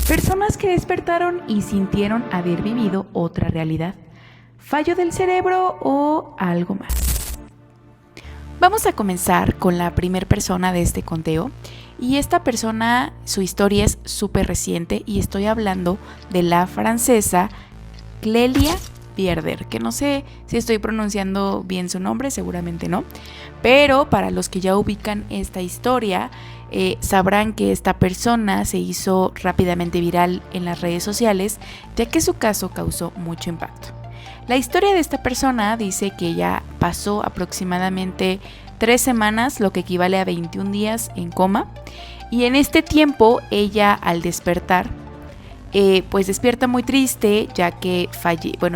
Personas que despertaron y sintieron haber vivido otra realidad. ¿Fallo del cerebro o algo más? Vamos a comenzar con la primera persona de este conteo. Y esta persona, su historia es súper reciente y estoy hablando de la francesa Clélia Pierder, que no sé si estoy pronunciando bien su nombre, seguramente no, pero para los que ya ubican esta historia, sabrán que esta persona se hizo rápidamente viral en las redes sociales, ya que su caso causó mucho impacto. La historia de esta persona dice que ella pasó aproximadamente 3 semanas, lo que equivale a 21 días en coma, y en este tiempo ella al despertar, pues despierta muy triste, ya que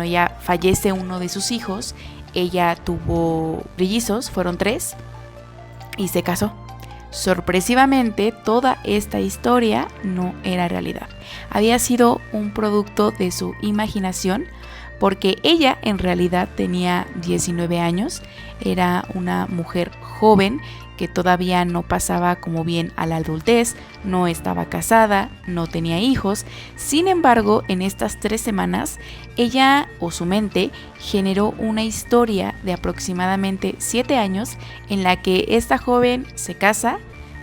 ella fallece uno de sus hijos. Ella tuvo trillizos, fueron 3, y se casó. Sorpresivamente, toda esta historia no era realidad. Había sido un producto de su imaginación, porque ella en realidad tenía 19 años, era una mujer joven que todavía no pasaba como bien a la adultez, no estaba casada, no tenía hijos. Sin embargo, en estas 3 semanas, ella o su mente generó una historia de aproximadamente 7 años en la que esta joven se casa,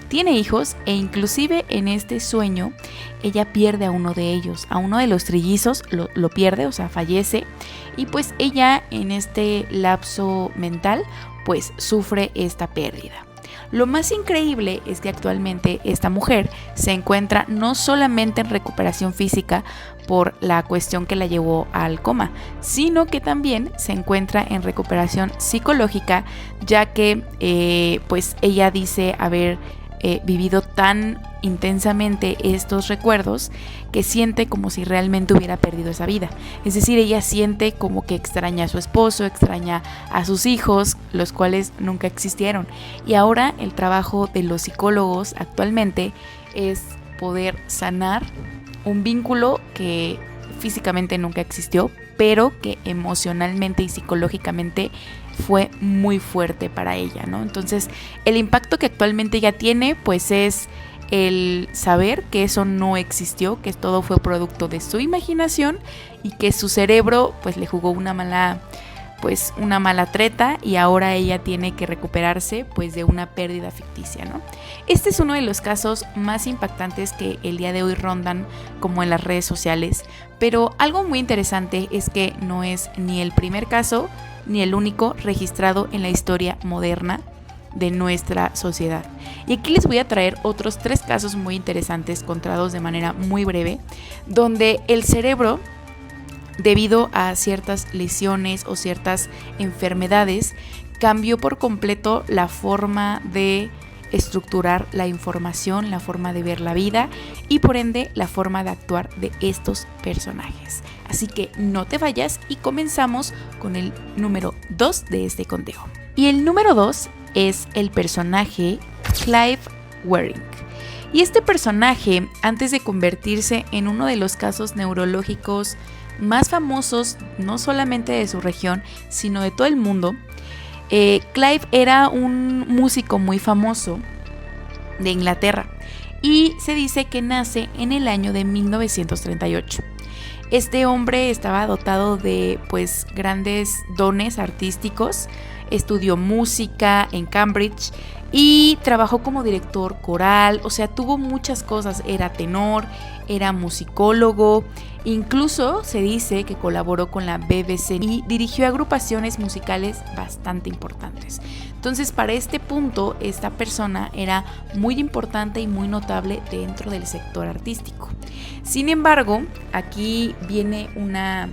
tiene hijos e inclusive en este sueño ella pierde a uno de ellos, a uno de los trillizos lo pierde, o sea, fallece, y pues ella en este lapso mental pues sufre esta pérdida. Lo más increíble es que actualmente esta mujer se encuentra no solamente en recuperación física por la cuestión que la llevó al coma, sino que también se encuentra en recuperación psicológica, ya que pues ella dice haber vivido tan intensamente estos recuerdos que siente como si realmente hubiera perdido esa vida. Es decir, ella siente como que extraña a su esposo, extraña a sus hijos, los cuales nunca existieron. Y ahora el trabajo de los psicólogos actualmente es poder sanar un vínculo que físicamente nunca existió, pero que emocionalmente y psicológicamente fue muy fuerte para ella, ¿no? Entonces, el impacto que actualmente ella tiene, pues es el saber que eso no existió, que todo fue producto de su imaginación y que su cerebro, pues le jugó una mala treta y ahora ella tiene que recuperarse, pues de una pérdida ficticia, ¿no? Este es uno de los casos más impactantes que el día de hoy rondan como en las redes sociales, pero algo muy interesante es que no es ni el primer caso ni el único registrado en la historia moderna de nuestra sociedad. Y aquí les voy a traer otros 3 casos muy interesantes contados de manera muy breve, donde el cerebro, debido a ciertas lesiones o ciertas enfermedades, cambió por completo la forma de estructurar la información, la forma de ver la vida y por ende la forma de actuar de estos personajes. Así que no te vayas y comenzamos con el número 2 de este conteo. Y el número 2 es el personaje Clive Wearing. Y este personaje, antes de convertirse en uno de los casos neurológicos más famosos, no solamente de su región, sino de todo el mundo, Clive era un músico muy famoso de Inglaterra y se dice que nace en el año de 1938. Este hombre estaba dotado de pues grandes dones artísticos, estudió música en Cambridge y trabajó como director coral, o sea, tuvo muchas cosas, era tenor, era musicólogo, incluso se dice que colaboró con la BBC y dirigió agrupaciones musicales bastante importantes. Entonces, para este punto, esta persona era muy importante y muy notable dentro del sector artístico. Sin embargo, aquí viene una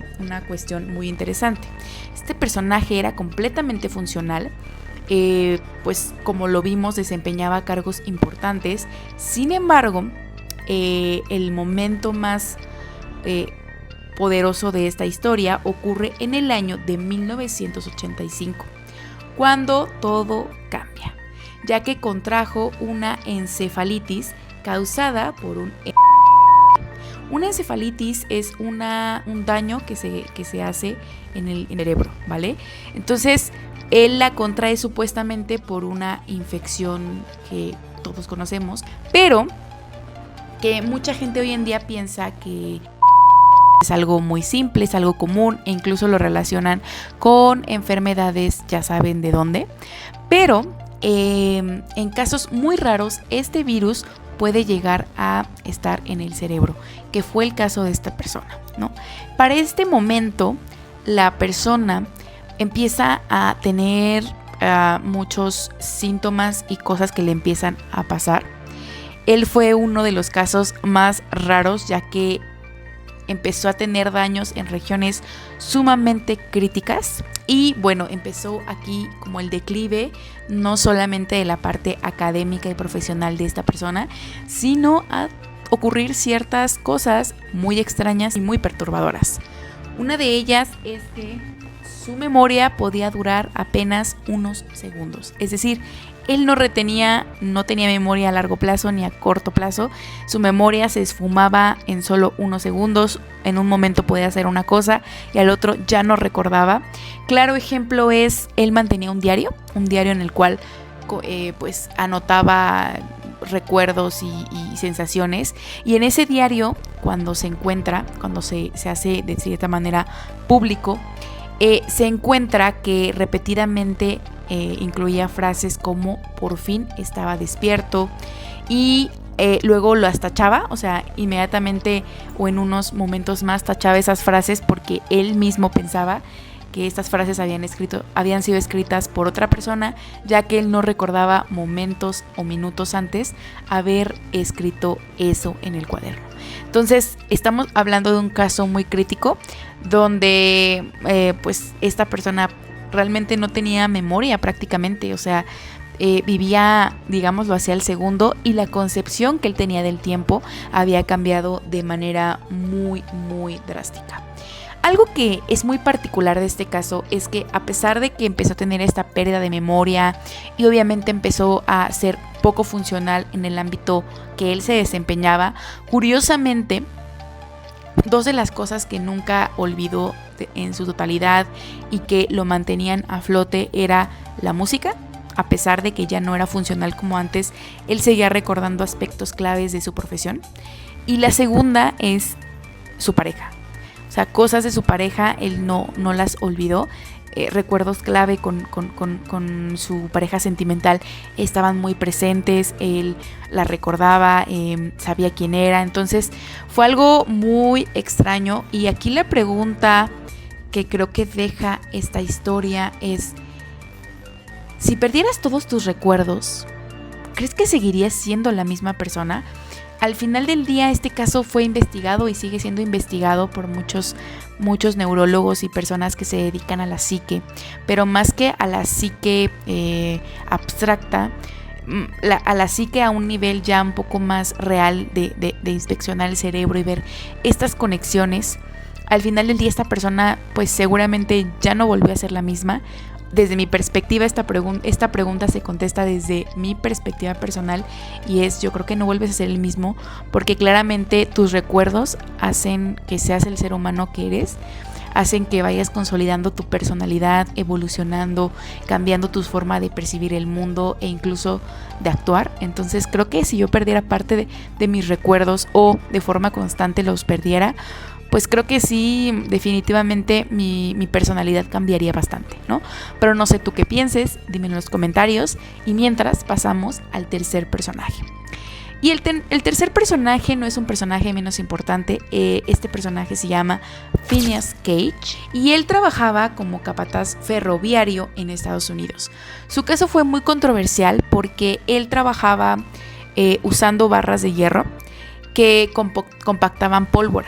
cuestión muy interesante. Este personaje era completamente funcional, pues como lo vimos desempeñaba cargos importantes. Sin embargo, el momento más poderoso de esta historia ocurre en el año de 1985, cuando todo cambia, ya que contrajo una encefalitis causada por una encefalitis es un daño que se hace en el cerebro, ¿vale? Entonces, él la contrae supuestamente por una infección que todos conocemos, pero que mucha gente hoy en día piensa que es algo muy simple, es algo común e incluso lo relacionan con enfermedades, ya saben de dónde. Pero en casos muy raros este virus puede llegar a estar en el cerebro, que fue el caso de esta persona, ¿no? Para este momento la persona empieza a tener muchos síntomas y cosas que le empiezan a pasar. Él fue uno de los casos más raros, ya que empezó a tener daños en regiones sumamente críticas y bueno, empezó aquí como el declive no solamente de la parte académica y profesional de esta persona, sino a ocurrir ciertas cosas muy extrañas y muy perturbadoras. Una de ellas es que su memoria podía durar apenas unos segundos, es decir, él no tenía memoria a largo plazo ni a corto plazo. Su memoria se esfumaba en solo unos segundos. En un momento podía hacer una cosa y al otro ya no recordaba. Claro ejemplo es, él mantenía un diario en el cual pues anotaba recuerdos y sensaciones. Y en ese diario, cuando se hace de cierta manera público, se encuentra que repetidamente incluía frases como por fin estaba despierto y luego las tachaba, o sea, inmediatamente o en unos momentos más tachaba esas frases porque él mismo pensaba que estas frases habían sido escritas por otra persona, ya que él no recordaba momentos o minutos antes haber escrito eso en el cuaderno. Entonces estamos hablando de un caso muy crítico donde pues esta persona realmente no tenía memoria prácticamente, o sea, vivía, digámoslo así, al segundo, y la concepción que él tenía del tiempo había cambiado de manera muy, muy drástica. Algo que es muy particular de este caso es que a pesar de que empezó a tener esta pérdida de memoria y obviamente empezó a ser poco funcional en el ámbito que él se desempeñaba, curiosamente, dos de las cosas que nunca olvidó en su totalidad y que lo mantenían a flote era la música. A pesar de que ya no era funcional como antes, él seguía recordando aspectos claves de su profesión. Y la segunda es su pareja. O sea, cosas de su pareja él no las olvidó. Recuerdos clave con su pareja sentimental estaban muy presentes, él la recordaba, sabía quién era, entonces fue algo muy extraño. Y aquí la pregunta que creo que deja esta historia es: si perdieras todos tus recuerdos, ¿crees que seguirías siendo la misma persona? Al final del día este caso fue investigado y sigue siendo investigado por muchos neurólogos y personas que se dedican a la psique, pero más que a la psique abstracta, a la psique a un nivel ya un poco más real de inspeccionar el cerebro y ver estas conexiones. Al final del día esta persona pues seguramente ya no volvió a ser la misma. Desde mi perspectiva esta pregunta se contesta desde mi perspectiva personal y es: yo creo que no vuelves a ser el mismo, porque claramente tus recuerdos hacen que seas el ser humano que eres, hacen que vayas consolidando tu personalidad, evolucionando, cambiando tu forma de percibir el mundo e incluso de actuar. Entonces creo que si yo perdiera parte de mis recuerdos o de forma constante los perdiera, pues creo que sí, definitivamente mi personalidad cambiaría bastante, ¿no? Pero no sé tú qué pienses, dime en los comentarios. Y mientras pasamos al tercer personaje. Y el tercer personaje no es un personaje menos importante. Este personaje se llama Phineas Cage y él trabajaba como capataz ferroviario en Estados Unidos. Su caso fue muy controversial porque él trabajaba usando barras de hierro que compactaban pólvora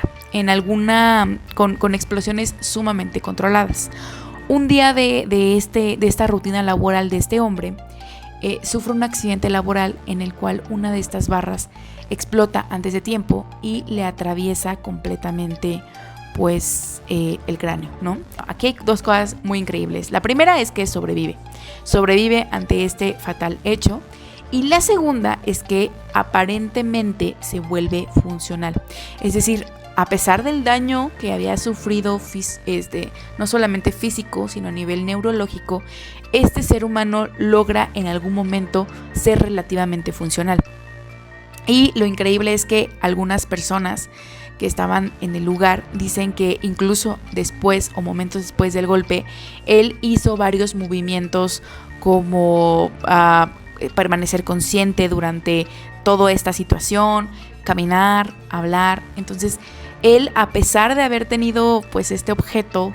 con explosiones sumamente controladas. Un día de esta rutina laboral de este hombre, sufre un accidente laboral en el cual una de estas barras explota antes de tiempo y le atraviesa completamente pues el cráneo, ¿no? Aquí hay dos cosas muy increíbles. La primera es que sobrevive ante este fatal hecho. Y la segunda es que aparentemente se vuelve funcional. Es decir, a pesar del daño que había sufrido no solamente físico, sino a nivel neurológico, este ser humano logra en algún momento ser relativamente funcional. Y lo increíble es que algunas personas que estaban en el lugar dicen que incluso después o momentos después del golpe, él hizo varios movimientos como permanecer consciente durante toda esta situación, caminar, hablar. Entonces él, a pesar de haber tenido pues este objeto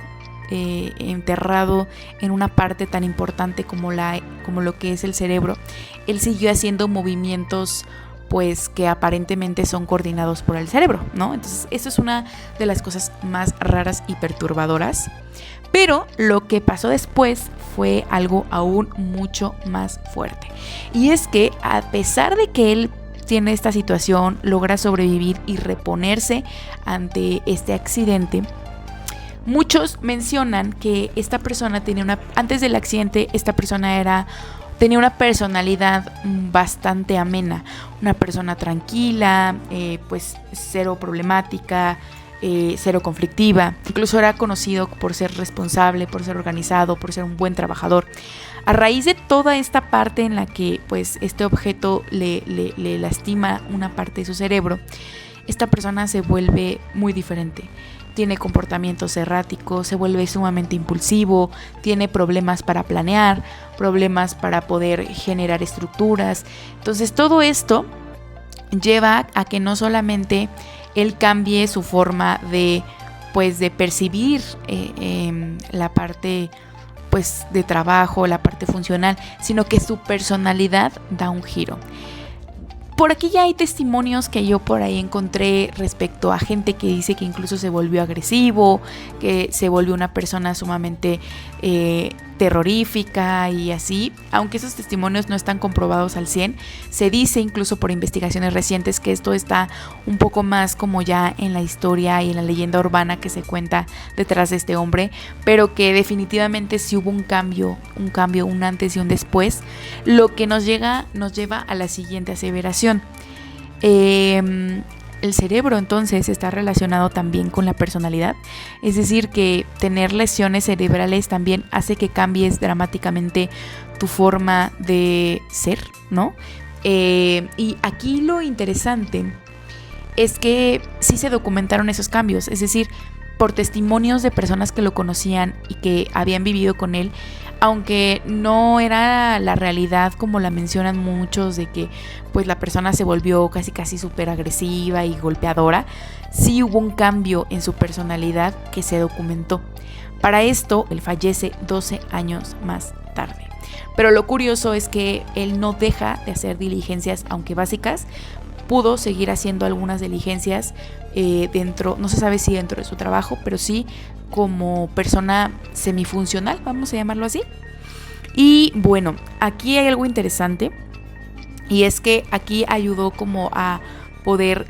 enterrado en una parte tan importante como lo que es el cerebro, él siguió haciendo movimientos pues que aparentemente son coordinados por el cerebro, ¿no? Entonces eso es una de las cosas más raras y perturbadoras. Pero lo que pasó después fue algo aún mucho más fuerte. Y es que a pesar de que él tiene esta situación, logra sobrevivir y reponerse ante este accidente, muchos mencionan que esta persona antes del accidente, esta persona tenía una personalidad bastante amena, una persona tranquila, pues cero problemática, cero conflictiva. Incluso era conocido por ser responsable, por ser organizado, por ser un buen trabajador. A raíz de toda esta parte en la que pues este objeto le lastima una parte de su cerebro, esta persona se vuelve muy diferente. Tiene comportamientos erráticos, se vuelve sumamente impulsivo, tiene problemas para planear, problemas para poder generar estructuras. Entonces todo esto lleva a que no solamente él cambie su forma de percibir la parte pues de trabajo, la parte funcional, sino que su personalidad da un giro. Por aquí ya hay testimonios que yo por ahí encontré respecto a gente que dice que incluso se volvió agresivo, que se volvió una persona sumamente terrorífica y así. Aunque esos testimonios no están comprobados al 100%, se dice incluso por investigaciones recientes que esto está un poco más como ya en la historia y en la leyenda urbana que se cuenta detrás de este hombre, pero que definitivamente sí hubo un cambio, un antes y un después, nos lleva a la siguiente aseveración. El cerebro entonces está relacionado también con la personalidad, es decir, que tener lesiones cerebrales también hace que cambies dramáticamente tu forma de ser, ¿no? Y aquí lo interesante es que sí se documentaron esos cambios, es decir, por testimonios de personas que lo conocían y que habían vivido con él, aunque no era la realidad como la mencionan muchos, de que pues la persona se volvió casi súper agresiva y golpeadora, sí hubo un cambio en su personalidad que se documentó. Para esto, él fallece 12 años más tarde. Pero lo curioso es que él no deja de hacer diligencias, aunque básicas. Pudo seguir haciendo algunas diligencias no se sabe si dentro de su trabajo, pero sí como persona semifuncional, vamos a llamarlo así. Y bueno, aquí hay algo interesante, y es que aquí ayudó como a poder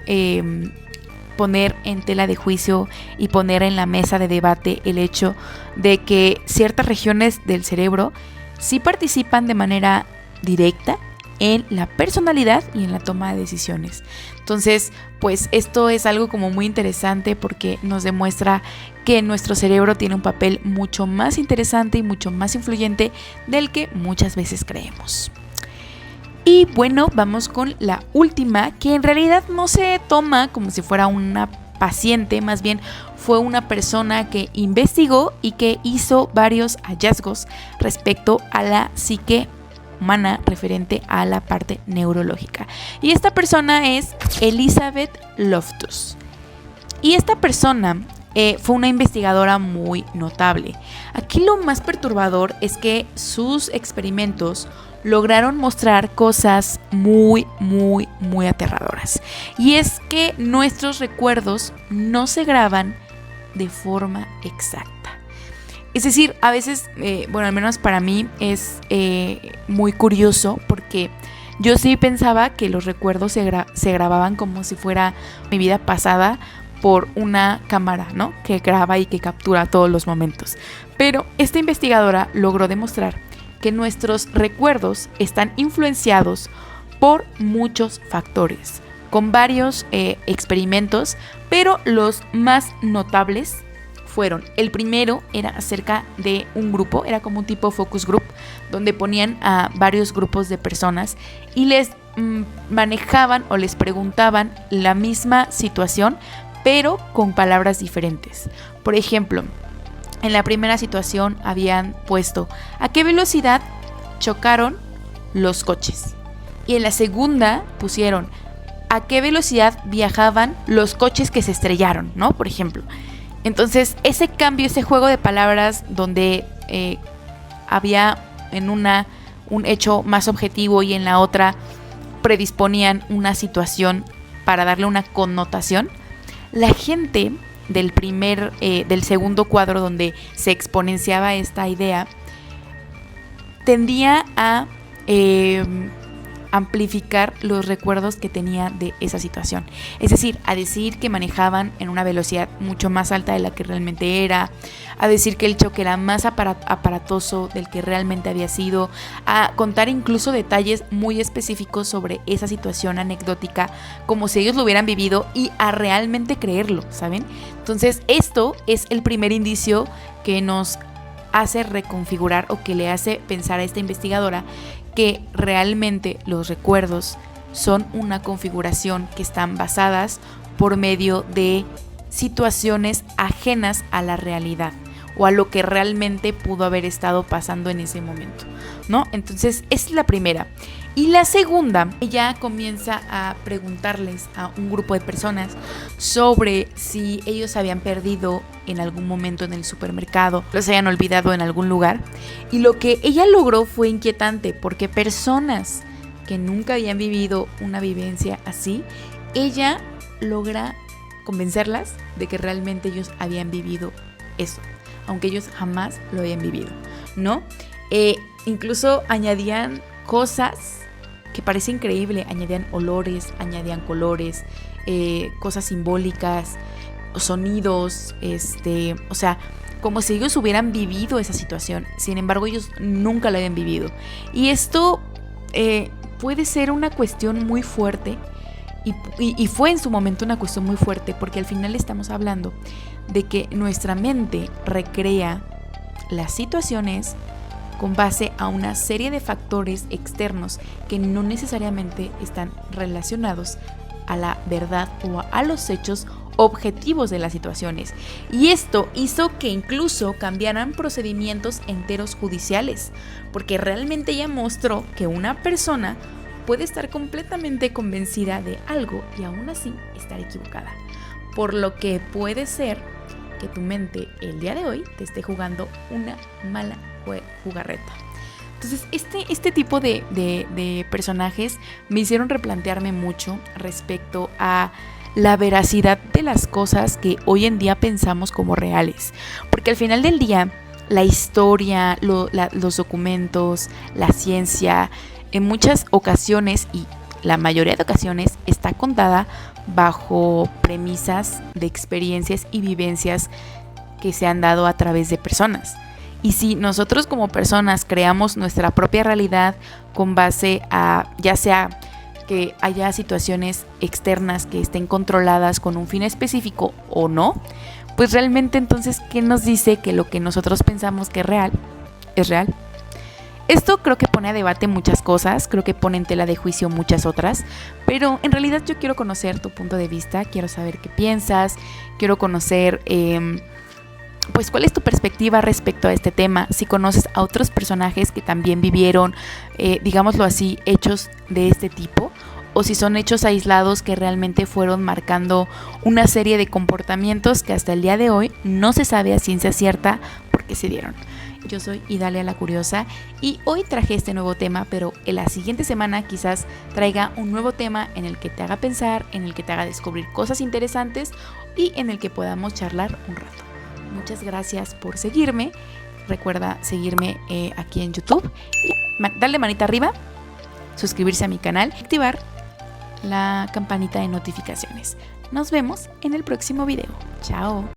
poner en tela de juicio y poner en la mesa de debate el hecho de que ciertas regiones del cerebro sí participan de manera directa en la personalidad y en la toma de decisiones. Entonces, pues esto es algo como muy interesante porque nos demuestra que nuestro cerebro tiene un papel mucho más interesante y mucho más influyente del que muchas veces creemos. Y bueno, vamos con la última, que en realidad no se toma como si fuera una paciente, más bien fue una persona que investigó y que hizo varios hallazgos respecto a la psique humana referente a la parte neurológica. Y esta persona es Elizabeth Loftus. Y esta persona fue una investigadora muy notable. Aquí lo más perturbador es que sus experimentos lograron mostrar cosas muy aterradoras. Y es que nuestros recuerdos no se graban de forma exacta. Es decir, a veces, al menos para mí es muy curioso porque yo sí pensaba que los recuerdos se grababan como si fuera mi vida pasada por una cámara, ¿no? Que graba y que captura todos los momentos. Pero esta investigadora logró demostrar que nuestros recuerdos están influenciados por muchos factores, con varios experimentos, pero los más notables fueron: el primero era acerca de un grupo, era como un tipo focus group, donde ponían a varios grupos de personas y les manejaban o les preguntaban la misma situación, pero con palabras diferentes. Por ejemplo, en la primera situación habían puesto ¿a qué velocidad chocaron los coches? Y en la segunda pusieron ¿a qué velocidad viajaban los coches que se estrellaron? ¿No? Por ejemplo. Entonces, ese cambio, ese juego de palabras donde había en una un hecho más objetivo y en la otra predisponían una situación para darle una connotación, la gente del segundo cuadro donde se exponenciaba esta idea tendía a amplificar los recuerdos que tenía de esa situación. Es decir, a decir que manejaban en una velocidad mucho más alta de la que realmente era, a decir que el choque era más aparatoso del que realmente había sido, a contar incluso detalles muy específicos sobre esa situación anecdótica, como si ellos lo hubieran vivido, y a realmente creerlo, ¿saben? Entonces, esto es el primer indicio que nos hace reconfigurar o que le hace pensar a esta investigadora que realmente los recuerdos son una configuración que están basadas por medio de situaciones ajenas a la realidad o a lo que realmente pudo haber estado pasando en ese momento, ¿no? Entonces, esa es la primera. Y la segunda, ella comienza a preguntarles a un grupo de personas sobre si ellos habían perdido en algún momento en el supermercado, los hayan olvidado en algún lugar. Y lo que ella logró fue inquietante, porque personas que nunca habían vivido una vivencia así, ella logra convencerlas de que realmente ellos habían vivido eso, aunque ellos jamás lo habían vivido, ¿no? Incluso añadían cosas que parece increíble, añadían olores, añadían colores, cosas simbólicas, sonidos, o sea, como si ellos hubieran vivido esa situación. Sin embargo, ellos nunca la habían vivido. Y esto puede ser una cuestión muy fuerte, y fue en su momento una cuestión muy fuerte, porque al final estamos hablando de que nuestra mente recrea las situaciones con base a una serie de factores externos que no necesariamente están relacionados a la verdad o a los hechos objetivos de las situaciones. Y esto hizo que incluso cambiaran procedimientos enteros judiciales, porque realmente ella mostró que una persona puede estar completamente convencida de algo y aún así estar equivocada. Por lo que puede ser que tu mente el día de hoy te esté jugando una mala jugarreta. Entonces, este tipo de personajes me hicieron replantearme mucho respecto a la veracidad de las cosas que hoy en día pensamos como reales. Porque al final del día, la historia, los documentos, la ciencia, en muchas ocasiones y la mayoría de ocasiones está contada bajo premisas de experiencias y vivencias que se han dado a través de personas. Y si nosotros como personas creamos nuestra propia realidad con base a, ya sea que haya situaciones externas que estén controladas con un fin específico o no, pues realmente entonces, ¿qué nos dice que lo que nosotros pensamos que es real, es real? Esto creo que pone a debate muchas cosas, creo que pone en tela de juicio muchas otras, pero en realidad yo quiero conocer tu punto de vista, quiero saber qué piensas, quiero conocer pues cuál es tu perspectiva respecto a este tema, si conoces a otros personajes que también vivieron, digámoslo así, hechos de este tipo, o si son hechos aislados que realmente fueron marcando una serie de comportamientos que hasta el día de hoy no se sabe a ciencia cierta por qué se dieron. Yo soy Idalia la Curiosa y hoy traje este nuevo tema, pero en la siguiente semana quizás traiga un nuevo tema en el que te haga pensar, en el que te haga descubrir cosas interesantes y en el que podamos charlar un rato. Muchas gracias por seguirme. Recuerda seguirme aquí en YouTube y darle manita arriba, suscribirse a mi canal y activar la campanita de notificaciones. Nos vemos en el próximo video. Chao.